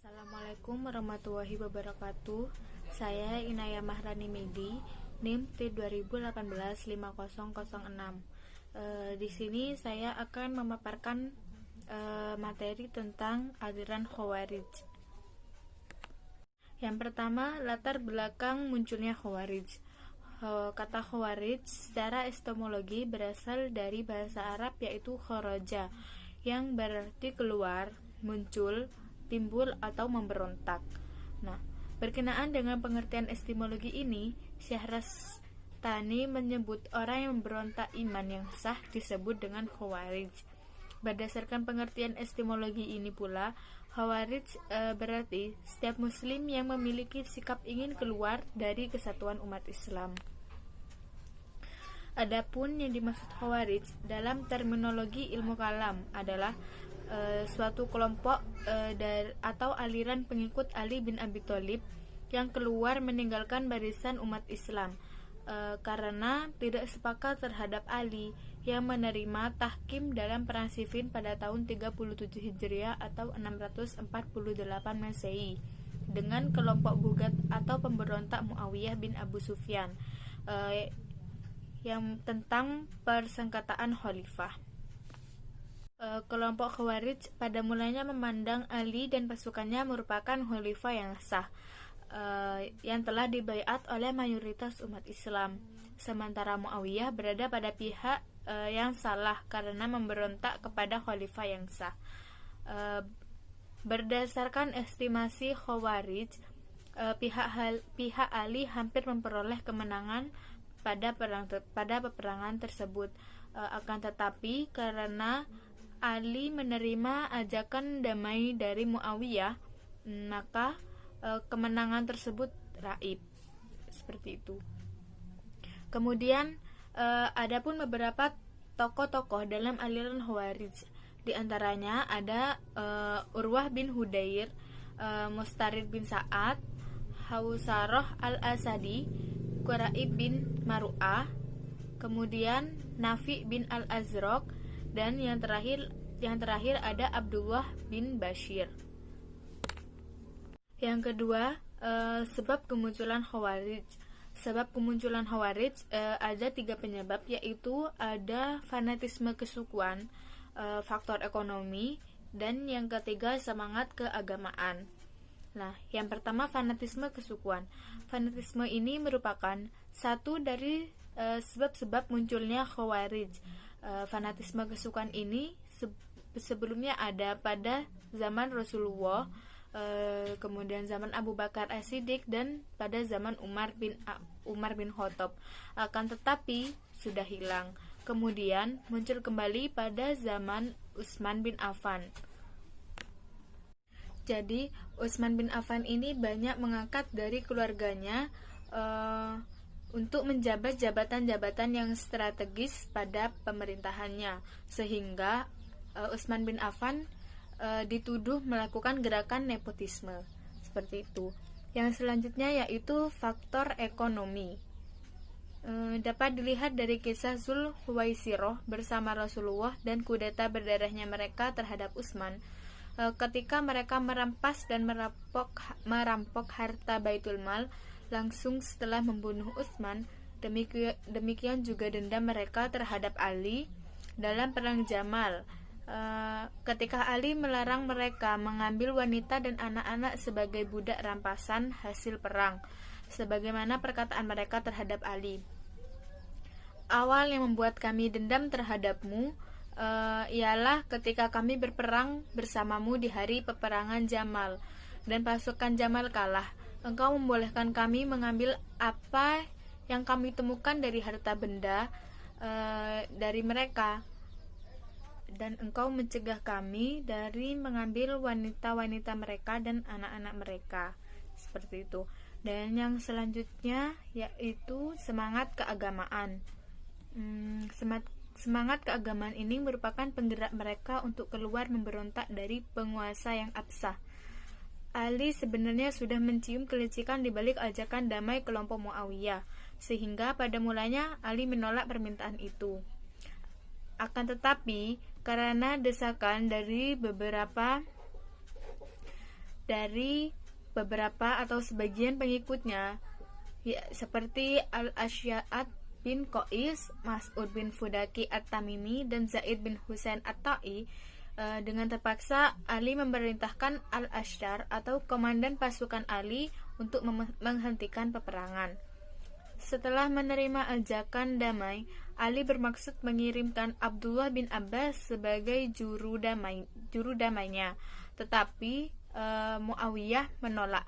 Assalamualaikum warahmatullahi wabarakatuh. Saya Inaya Mahrani Medi, NIM T2018-5006. Di sini saya akan memaparkan materi tentang aliran Khawarij. Yang pertama, latar belakang munculnya Khawarij. Kata Khawarij secara etimologi berasal dari bahasa Arab yaitu kharaja, yang berarti keluar, muncul, timbul atau memberontak. Nah, berkenaan dengan pengertian etimologi ini, Syahrastani menyebut orang yang memberontak iman yang sah disebut dengan Khawarij. Berdasarkan pengertian etimologi ini pula, Khawarij berarti setiap muslim yang memiliki sikap ingin keluar dari kesatuan umat Islam. Adapun yang dimaksud Khawarij dalam terminologi ilmu kalam adalah suatu kelompok atau aliran pengikut Ali bin Abi Thalib yang keluar meninggalkan barisan umat Islam karena tidak sepakat terhadap Ali yang menerima tahkim dalam perang Siffin pada tahun 37 Hijriah atau 648 Masehi dengan kelompok Bugat atau pemberontak Muawiyah bin Abu Sufyan yang tentang persengketaan khalifah. Kelompok Khawarij pada mulanya memandang Ali dan pasukannya merupakan khalifah yang sah yang telah dibaiat oleh mayoritas umat Islam, sementara Muawiyah berada pada pihak yang salah karena memberontak kepada khalifah yang sah. Berdasarkan estimasi Khawarij, pihak Ali hampir memperoleh kemenangan pada peperangan tersebut. Akan tetapi karena Ali menerima ajakan damai dari Muawiyah, maka kemenangan tersebut raib. Seperti itu. Kemudian adapun beberapa tokoh-tokoh dalam aliran Khawarij. Di antaranya ada Urwah bin Hudair, Mustarid bin Sa'ad, Hausarah al-Asadi, Quraib bin Maru'ah, kemudian Nafi bin al-Azraq, dan yang terakhir ada Abdullah bin Bashir. Yang kedua, sebab kemunculan Khawarij. Sebab kemunculan Khawarij ada 3 penyebab, yaitu ada fanatisme kesukuan, faktor ekonomi, dan yang ketiga semangat keagamaan. Nah, yang pertama fanatisme kesukuan. Fanatisme ini merupakan satu dari sebab-sebab munculnya Khawarij. Fanatisme kesukuan ini sebelumnya ada pada zaman Rasulullah, kemudian zaman Abu Bakar As-Siddiq, dan pada zaman Umar bin Khattab. Akan tetapi sudah hilang. Kemudian muncul kembali pada zaman Utsman bin Affan. Jadi Utsman bin Affan ini banyak mengangkat dari keluarganya untuk menjabat jabatan-jabatan yang strategis pada pemerintahannya, sehingga Utsman bin Affan dituduh melakukan gerakan nepotisme. Seperti itu. Yang selanjutnya yaitu faktor ekonomi. Dapat dilihat dari kisah Zul Huwaisirah bersama Rasulullah dan kudeta berdarahnya mereka terhadap Utsman. Ketika mereka merampas dan merampok harta Baitul Mal langsung setelah membunuh Utsman, demikian juga dendam mereka terhadap Ali dalam perang Jamal. Ketika Ali melarang mereka mengambil wanita dan anak-anak sebagai budak rampasan hasil perang, sebagaimana perkataan mereka terhadap Ali. Awal yang membuat kami dendam terhadapmu ialah ketika kami berperang bersamamu di hari peperangan Jamal dan pasukan Jamal kalah. Engkau membolehkan kami mengambil apa yang kami temukan dari harta benda dari mereka, dan engkau mencegah kami dari mengambil wanita-wanita mereka dan anak-anak mereka. Seperti itu. Dan yang selanjutnya yaitu semangat keagamaan. Semangat keagamaan ini merupakan penggerak mereka untuk keluar memberontak dari penguasa yang absah. Ali sebenarnya sudah mencium kelicikan di balik ajakan damai kelompok Muawiyah, sehingga pada mulanya Ali menolak permintaan itu. Akan tetapi, karena desakan dari beberapa dari beberapa atau sebagian pengikutnya, seperti Al-Asy'ad bin Qais, Mas'ud bin Fudaki At-Tamimi, dan Zaid bin Husain At-Ta'i. Dengan terpaksa, Ali memerintahkan Al-Ashdar atau komandan pasukan Ali untuk menghentikan peperangan. Setelah menerima ajakan damai, Ali bermaksud mengirimkan Abdullah bin Abbas sebagai juru damainya, tetapi Muawiyah menolak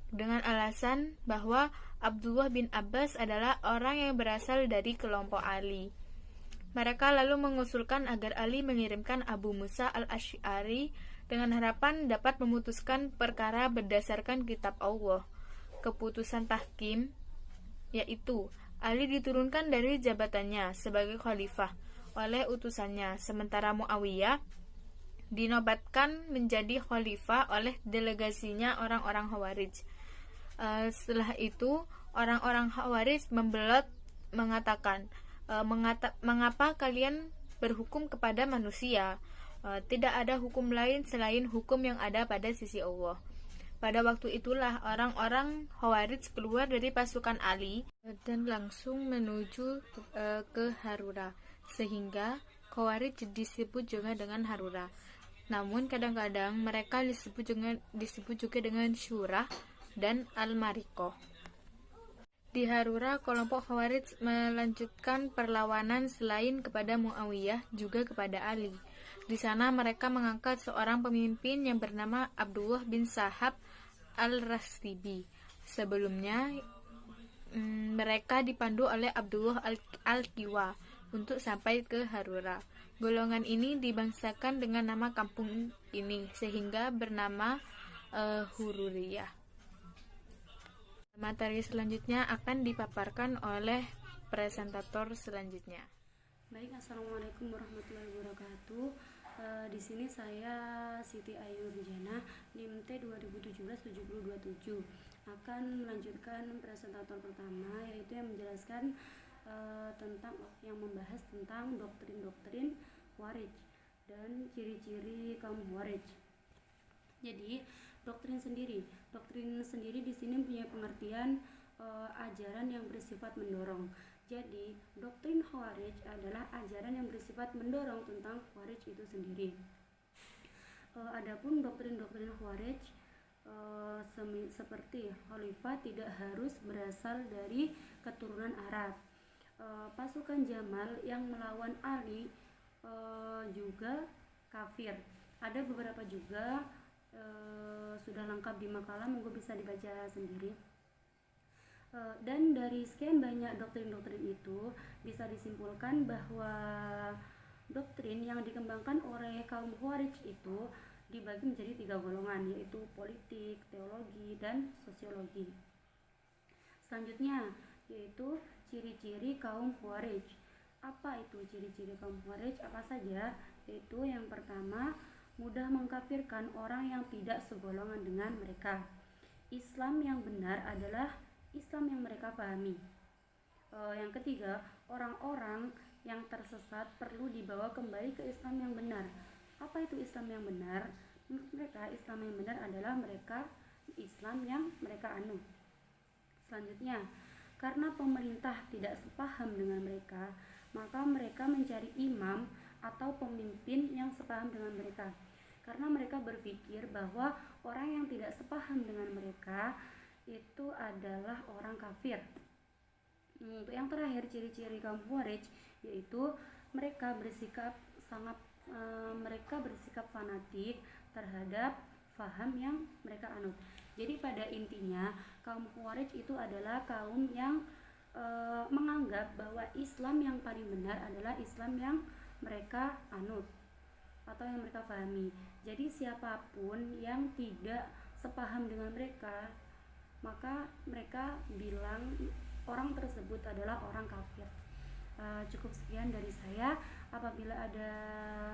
dengan alasan bahwa Abdullah bin Abbas adalah orang yang berasal dari kelompok Ali. Mereka lalu mengusulkan agar Ali mengirimkan Abu Musa al-Asy'ari dengan harapan dapat memutuskan perkara berdasarkan kitab Allah. Keputusan tahkim, yaitu Ali diturunkan dari jabatannya sebagai khalifah oleh utusannya, sementara Muawiyah dinobatkan menjadi khalifah oleh delegasinya orang-orang Khawarij. Setelah itu, orang-orang Khawarij membelot mengatakan, mengapa kalian berhukum kepada manusia? Tidak ada hukum lain selain hukum yang ada pada sisi Allah. Pada waktu itulah orang-orang Khawarij keluar dari pasukan Ali dan langsung menuju ke Harura, sehingga Khawarij disebut juga dengan Harura. Namun kadang-kadang mereka disebut juga dengan Syurah dan Al-Mariqah. Di Harura, kelompok Khawarij melanjutkan perlawanan selain kepada Muawiyah, juga kepada Ali. Di sana mereka mengangkat seorang pemimpin yang bernama Abdullah bin Sahab al-Rastibi. Sebelumnya, mereka dipandu oleh Abdullah al-Kiwa untuk sampai ke Harura. Golongan ini dibangsakan dengan nama kampung ini, sehingga bernama Hururiyah. Materi selanjutnya akan dipaparkan oleh presentator selanjutnya. Baik, assalamualaikum warahmatullahi wabarakatuh. Di sini saya Siti Ayu Rujana, NIM T 2017-7027, akan melanjutkan presentator pertama, yaitu yang menjelaskan yang membahas tentang doktrin-doktrin Khawarij dan ciri-ciri kaum Khawarij. Jadi, doktrin sendiri di sini punya pengertian ajaran yang bersifat mendorong. Jadi, doktrin Khawarij adalah ajaran yang bersifat mendorong tentang Khawarij itu sendiri. Adapun doktrin-doktrin Khawarij seperti khalifah tidak harus berasal dari keturunan Arab. Pasukan Jamal yang melawan Ali juga kafir. Ada beberapa juga, sudah lengkap di makalah, monggo bisa dibaca sendiri. Dan dari sekian banyak doktrin-doktrin itu bisa disimpulkan bahwa doktrin yang dikembangkan oleh kaum Khawarij itu dibagi menjadi 3 golongan, yaitu politik, teologi, dan sosiologi. Selanjutnya yaitu ciri-ciri kaum Khawarij. Apa itu ciri-ciri kaum Khawarij? Apa saja? Yaitu yang pertama, mudah mengkafirkan orang yang tidak segolongan dengan mereka. Islam yang benar adalah Islam yang mereka pahami. Yang ketiga, orang-orang yang tersesat perlu dibawa kembali ke Islam yang benar. Apa itu Islam yang benar? Menurut mereka, Islam yang benar adalah Islam yang mereka anut. Selanjutnya, karena pemerintah tidak sepaham dengan mereka, maka mereka mencari imam atau pemimpin yang sepaham dengan mereka. Karena mereka berpikir bahwa orang yang tidak sepaham dengan mereka itu adalah orang kafir. Untuk yang terakhir, ciri-ciri kaum Khawarij yaitu mereka bersikap fanatik terhadap faham yang mereka anut. Jadi pada intinya kaum Khawarij itu adalah kaum yang menganggap bahwa Islam yang paling benar adalah Islam yang mereka anut atau yang mereka pahami. Jadi siapapun yang tidak sepaham dengan mereka, maka mereka bilang orang tersebut adalah orang kafir. Cukup sekian dari saya. Apabila ada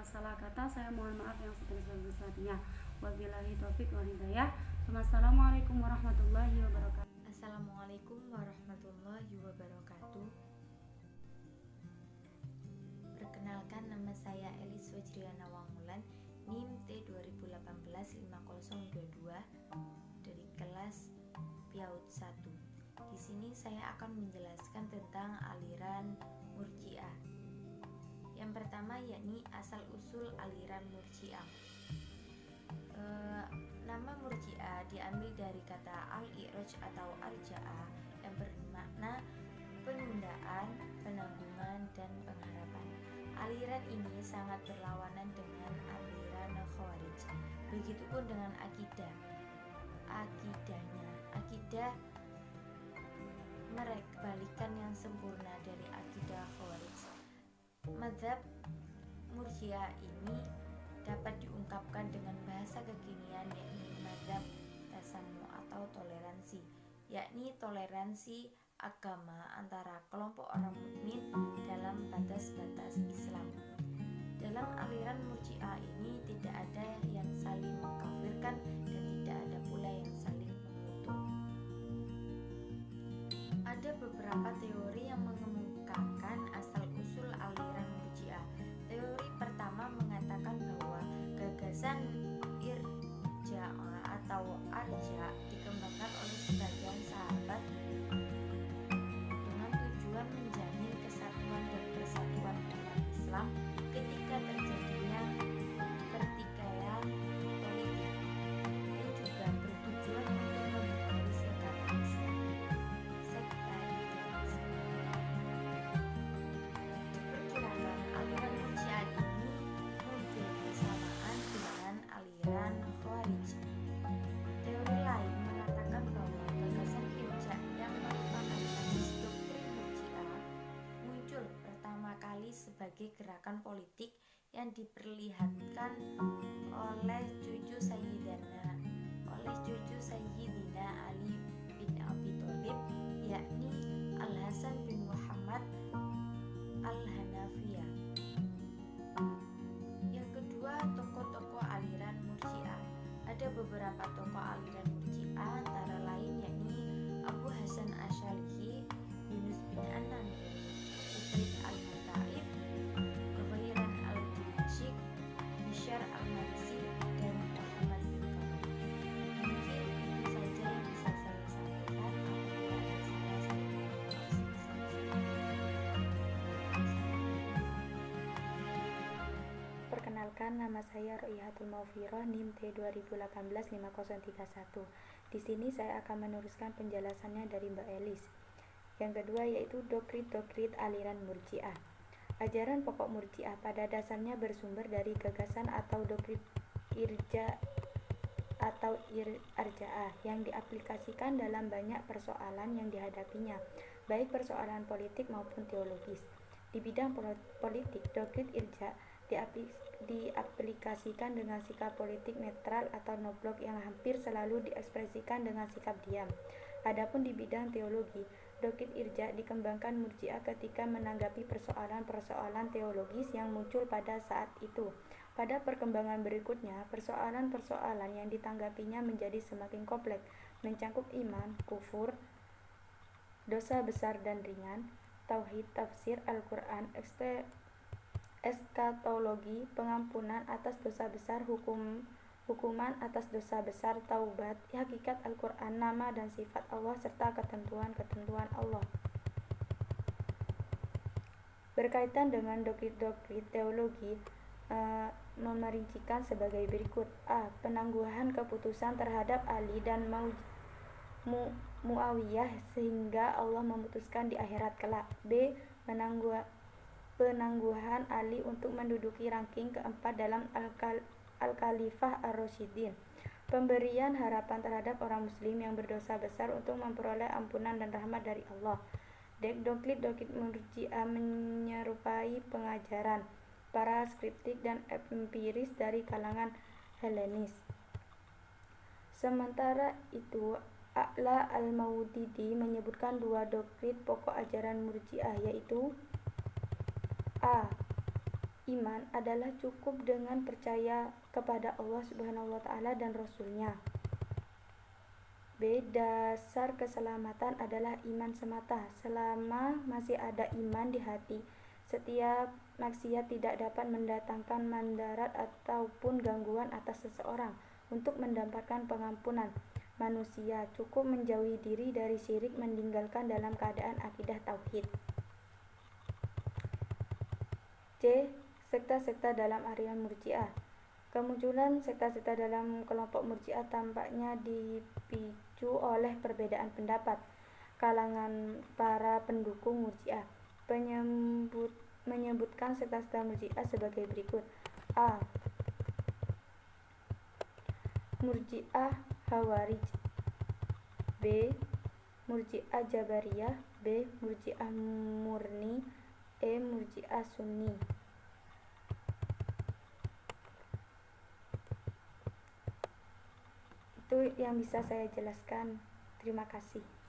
salah kata, saya mohon maaf yang sebesar-besarnya. Wabillahi taufiq wal hidayah. Wassalamualaikum warahmatullahi wabarakatuh. Assalamualaikum warahmatullahi wabarakatuh. Perkenalkan, nama saya Elis Wajriana Wangulan, NIM T2018-5022 dari kelas PAUD 1. Di sini saya akan menjelaskan tentang aliran Murji'ah. Yang pertama yakni asal-usul aliran Murji'ah. Nama Murji'ah diambil dari kata al-i'raj atau arja'ah yang bermakna penundaan, penanggungan, dan pengharapan. Aliran ini sangat berlawanan dengan aliran Khawarij. Begitupun dengan akidahnya. Akidah mereka balikan yang sempurna dari akidah Khawarij. Mazhab Murji'ah ini dapat diungkapkan dengan bahasa kekinian, yakni mazhab tasammu atau toleransi, yakni toleransi agama antara kelompok orang mukmin dalam batas-batas Islam. Dalam aliran Murji'ah ini tidak ada yang saling mengkafirkan dan tidak ada pula yang saling mengutuk. Ada beberapa teori yang mengemukakan asal-usul aliran Murji'ah. Teori pertama mengatakan bahwa gagasan irja'ah atau arja' dikembangkan oleh sebagian sahabat dengan tujuan menjamin kesatuan dan persatuan umat Islam ketika terjadinya pertikaian politik. Ia juga bertujuan untuk menghindari sektarisme. Diperkirakan aliran Murji'ah ini muncul bersamaan dengan aliran Khawarij. Teori lain mengatakan bahwa gagasan irja' yang merupakan basis doktrin Murji'ah muncul pertama kali sebagai gerakan politik yang diperlihatkan oleh cucu Sayyidina Ali bin Abi Thalib, yakni Al-Hasan bin Muhammad Al-Hanafiyah. Yang kedua, tokoh-tokoh aliran Murji'ah. Ada beberapa tokoh aliran Murji'ah antara lain yakni Abu Hasan Asy'ari, Yunus bin An-Namiri, Ubaid al-Mutaib, Ghairan al-Dimashq, Bishr al-Marisi, dan Muhammad bin Ka'ab. Mungkin itu saja yang bisa saya sampaikan. Apabila ada salah, saya mohon maaf. Perkenalkan, nama saya Roihatul Maufiroh, NIM T2018-5031. Di sini saya akan meneruskan penjelasannya dari Mbak Elis. Yang kedua yaitu doktrin aliran Murji'ah. Ajaran pokok Murji'ah pada dasarnya bersumber dari gagasan atau doktrin arja'ah yang diaplikasikan dalam banyak persoalan yang dihadapinya, baik persoalan politik maupun teologis. Di bidang politik, doktrin irja' diaplikasikan dengan sikap politik netral atau no-blok yang hampir selalu diekspresikan dengan sikap diam. Adapun di bidang teologi, doktrin irja' dikembangkan Murji'ah ketika menanggapi persoalan-persoalan teologis yang muncul pada saat itu. Pada perkembangan berikutnya, persoalan-persoalan yang ditanggapinya menjadi semakin kompleks, mencakup iman, kufur, dosa besar dan ringan, tauhid, tafsir Al-Quran, eskatologi, pengampunan atas dosa besar, hukuman atas dosa besar, taubat, hakikat Al-Quran, nama dan sifat Allah, serta ketentuan-ketentuan Allah. Berkaitan dengan doktrin teologi, memerincikan sebagai berikut. A. Penangguhan keputusan terhadap Ali dan Muawiyah sehingga Allah memutuskan di akhirat kelak. B. Penangguhan Ali untuk menduduki ranking keempat dalam Al-Khalifah Ar-Rasyidin. Pemberian harapan terhadap orang muslim yang berdosa besar untuk memperoleh ampunan dan rahmat dari Allah. Doktrin Murji'ah menyerupai pengajaran para skriptik dan empiris dari kalangan Helenis. Sementara itu, A'la al-Maududi menyebutkan dua doktrin pokok ajaran Murji'ah, yaitu A. Iman adalah cukup dengan percaya kepada Allah Subhanahu wa Ta'ala dan Rasul-Nya. B. Dasar keselamatan adalah iman semata. Selama masih ada iman di hati, setiap maksiat tidak dapat mendatangkan mandarat ataupun gangguan atas seseorang. Untuk mendapatkan pengampunan manusia, cukup menjauhi diri dari syirik, meninggalkan dalam keadaan akidah tauhid. C. Sekta-sekta dalam aliran Murji'ah. Kemunculan sekta-sekta dalam kelompok Murji'ah tampaknya dipicu oleh perbedaan pendapat kalangan para pendukung Murji'ah. Menyebutkan sekta-sekta Murji'ah sebagai berikut. A. Murji'ah Khawarij. B. Murji'ah Jabariyah. B. Murji'ah Murni. E. Murji'ah Sunni. Itu yang bisa saya jelaskan. Terima kasih.